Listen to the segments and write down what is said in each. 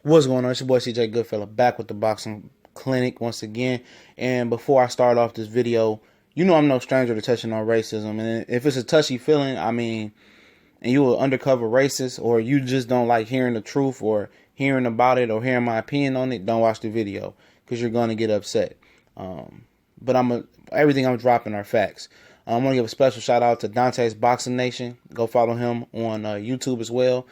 What's going on? It's your boy CJ Goodfella back with the boxing clinic once again. And before I start off this video, you know I'm no stranger to touching on racism. And if it's a touchy feeling, I mean, and you an undercover racist, or you just don't like hearing the truth or hearing about it or hearing my opinion on it, don't watch the video because you're going to get upset. But everything I'm dropping are facts. I'm going to give a special shout out to Dontae's Boxing Nation. Go follow him on YouTube as well.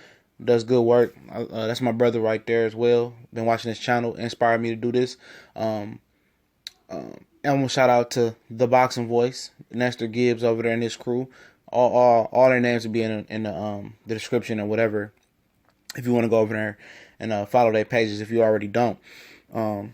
Does good work. That's my brother right there as well. Been watching his channel, inspired me to do this. And I'm gonna shout out to the Boxing Voice, Nestor Gibbs over there and his crew. All their names will be in the description or whatever. If you want to go over there and follow their pages, if you already don't. And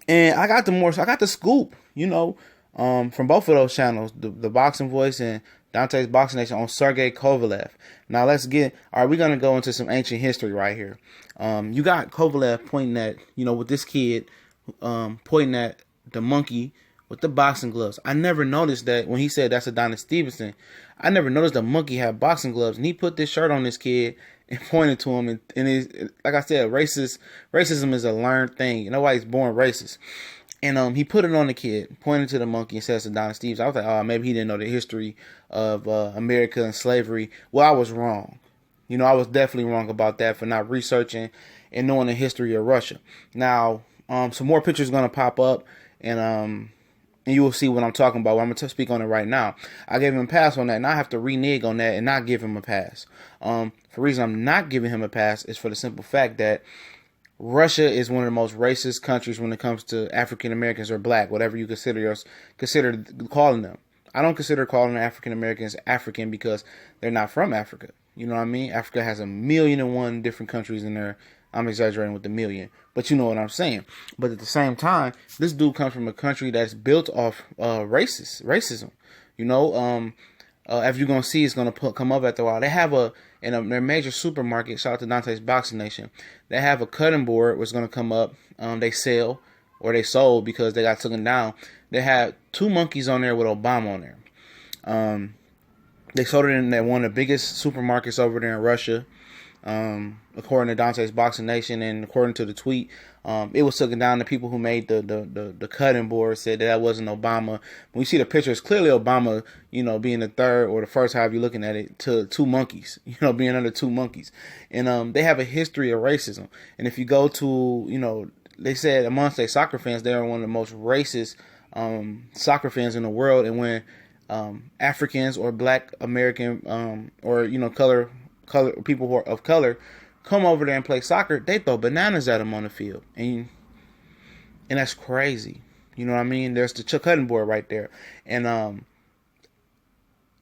I got the scoop, from both of those channels, the Boxing Voice and Dontae's Boxing Nation, on Sergey Kovalev. Now we're going to go into some ancient history right here. You got Kovalev pointing at, with this kid, pointing at the monkey with the boxing gloves. I never noticed that when he said that's Adonis Stevenson. I never noticed the monkey had boxing gloves, and he put this shirt on this kid and pointed to him. And it's, like I said, racism is a learned thing. Nobody's born racist. And he put it on the kid, pointed to the monkey and says Adonis Stevenson. I was like, oh, maybe he didn't know the history of America and slavery. Well, I was wrong. I was definitely wrong about that for not researching and knowing the history of Russia. Now, some more pictures going to pop up, and you will see what I'm talking about. I'm going to speak on it right now. I gave him a pass on that, and I have to renege on that and not give him a pass. For the reason I'm not giving him a pass is for the simple fact that Russia is one of the most racist countries when it comes to African Americans or black, whatever you consider calling them. I don't consider calling African Americans African because they're not from Africa. You know what I mean? Africa has 1,000,001 different countries in there. I'm exaggerating with the million, but you know what I'm saying. But at the same time, this dude comes from a country that's built off racism. As you're going to see, it's going to come up after a while. They have in their major supermarket, shout out to Dontae's Boxing Nation, they have a cutting board which is going to come up. They sell, or they sold because they got taken down. They had two monkeys on there with Obama on there. They sold it in one of the biggest supermarkets over there in Russia. According to Dontae's Boxing Nation and according to the tweet, it was taken down. The people who made the cutting board said that wasn't Obama. When you see the picture, it's clearly Obama, being the third or the first, however you're looking at it, to two monkeys, being under two monkeys. And they have a history of racism. And if you go to, they said amongst their soccer fans, they are one of the most racist soccer fans in the world. And when Africans or Black American or color people who are of color come over there and play soccer, they throw bananas at them on the field, and that's crazy. You know what I mean? There's the cutting board right there, and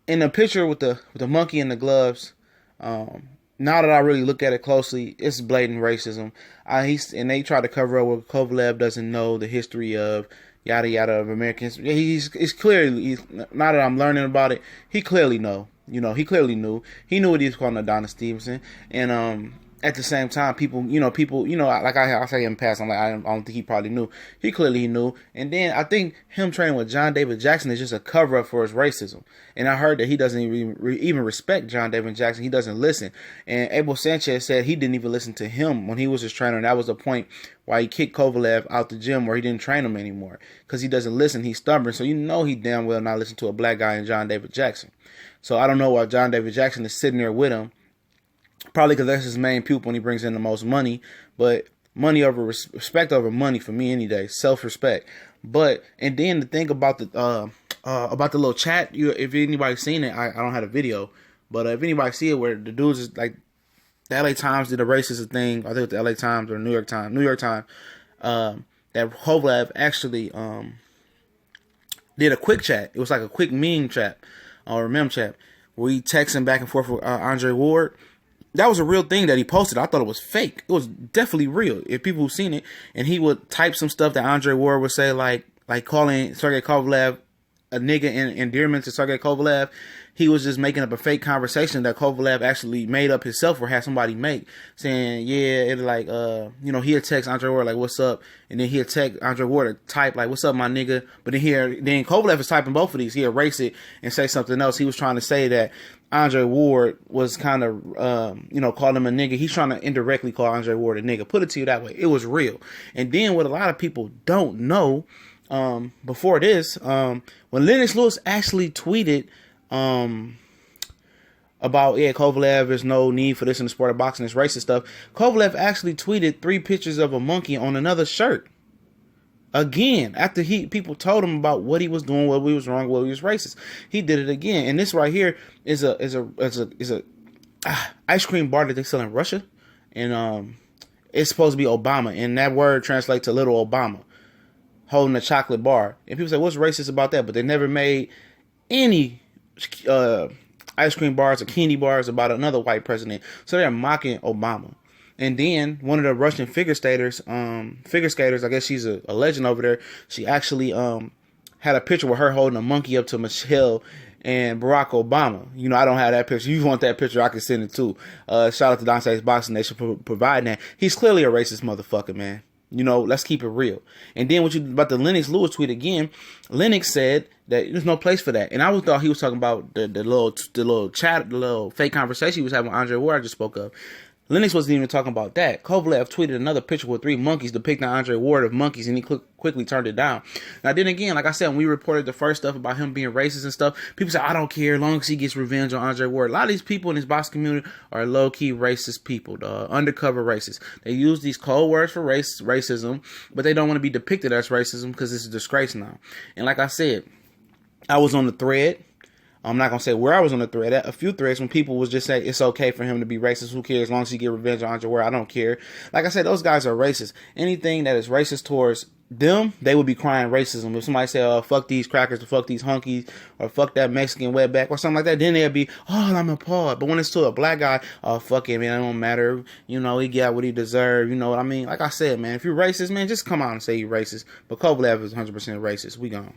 in the picture with the monkey and the gloves, now that I really look at it closely, it's blatant racism. And they try to cover up what Kovalev doesn't know the history of yada yada of Americans. He's clearly, now that I'm learning about it, he clearly know. He clearly knew. He knew what he was calling Adonis Stevenson. And at the same time, people, like I say in the past, I don't think he probably knew. He clearly knew. And then I think him training with John David Jackson is just a cover up for his racism. And I heard that he doesn't even respect John David Jackson. He doesn't listen. And Abel Sanchez said he didn't even listen to him when he was his trainer. And that was the point why he kicked Kovalev out the gym, where he didn't train him anymore, because he doesn't listen. He's stubborn. So he damn well not listen to a black guy in John David Jackson. So I don't know why John David Jackson is sitting there with him. Probably because that's his main pupil and he brings in the most money. But money over respect over money for me any day. Self-respect. And then the thing about the little chat, if anybody's seen it, I don't have a video. But if anybody see it, where the dudes is like, the LA Times did a racist thing. I think the LA Times or New York Times, that Kovalev actually did a quick chat. It was like a quick meme chat or meme chat where he texting back and forth with Andre Ward. That was a real thing that he posted. I thought it was fake. It was definitely real. If people who've seen it, and he would type some stuff that Andre Ward would say, like calling Sergey Kovalev a nigga in endearment to Sergey Kovalev. He was just making up a fake conversation that Kovalev actually made up himself or had somebody make, saying, yeah, it's like, he'll text Andre Ward like, what's up? And then he'll text Andre Ward to type like, what's up, my nigga? But then Kovalev is typing both of these. He'll erase it and say something else. He was trying to say that Andre Ward was kind of, calling him a nigga. He's trying to indirectly call Andre Ward a nigga. Put it to you that way. It was real. And then what a lot of people don't know, before this, when Lennox Lewis actually tweeted, about, Kovalev, there's no need for this in the sport of boxing, it's racist stuff. Kovalev actually tweeted 3 pictures of a monkey on another shirt. Again, after people told him about what he was doing, what he was wrong, what he was racist, he did it again. And this right here is a ice cream bar that they sell in Russia, and it's supposed to be Obama, and that word translates to little Obama holding a chocolate bar. And people say, what's racist about that? But they never made any ice cream bars or candy bars about another white president, so they're mocking Obama. And then one of the Russian figure skaters, I guess she's a legend over there. She actually had a picture with her holding a monkey up to Michelle and Barack Obama. You know, I don't have that picture. You want that picture, I can send it too. Shout out to Dontae's Boxing Nation for providing that. He's clearly a racist motherfucker, man. You know, let's keep it real. And then about the Lennox Lewis tweet again, Lennox said that there's no place for that. And I thought he was talking about the little chat, the little fake conversation he was having with Andre Ward I just spoke of. Lennox wasn't even talking about that. Kovalev tweeted another picture with 3 monkeys depicting Andre Ward of monkeys, and he quickly turned it down. Now, then again, like I said, when we reported the first stuff about him being racist and stuff, people said, I don't care as long as he gets revenge on Andre Ward. A lot of these people in this box community are low-key racist people, undercover racists. They use these cold words for racism, but they don't want to be depicted as racism because it's a disgrace now. And like I said, I was on the thread. I'm not going to say where I was on the thread. A few threads when people was just saying it's okay for him to be racist. Who cares? As long as he get revenge on Andre Ward, I don't care. Like I said, those guys are racist. Anything that is racist towards them, they would be crying racism. If somebody say, oh, fuck these crackers, or fuck these hunkies, or fuck that Mexican wetback, or something like that, then they'll be, oh, I'm appalled. But when it's to a black guy, oh, fuck it, man, it don't matter. You know, he got what he deserved. You know what I mean? Like I said, man, if you're racist, man, just come out and say you're racist. But Kovalev is 100% racist. We gone.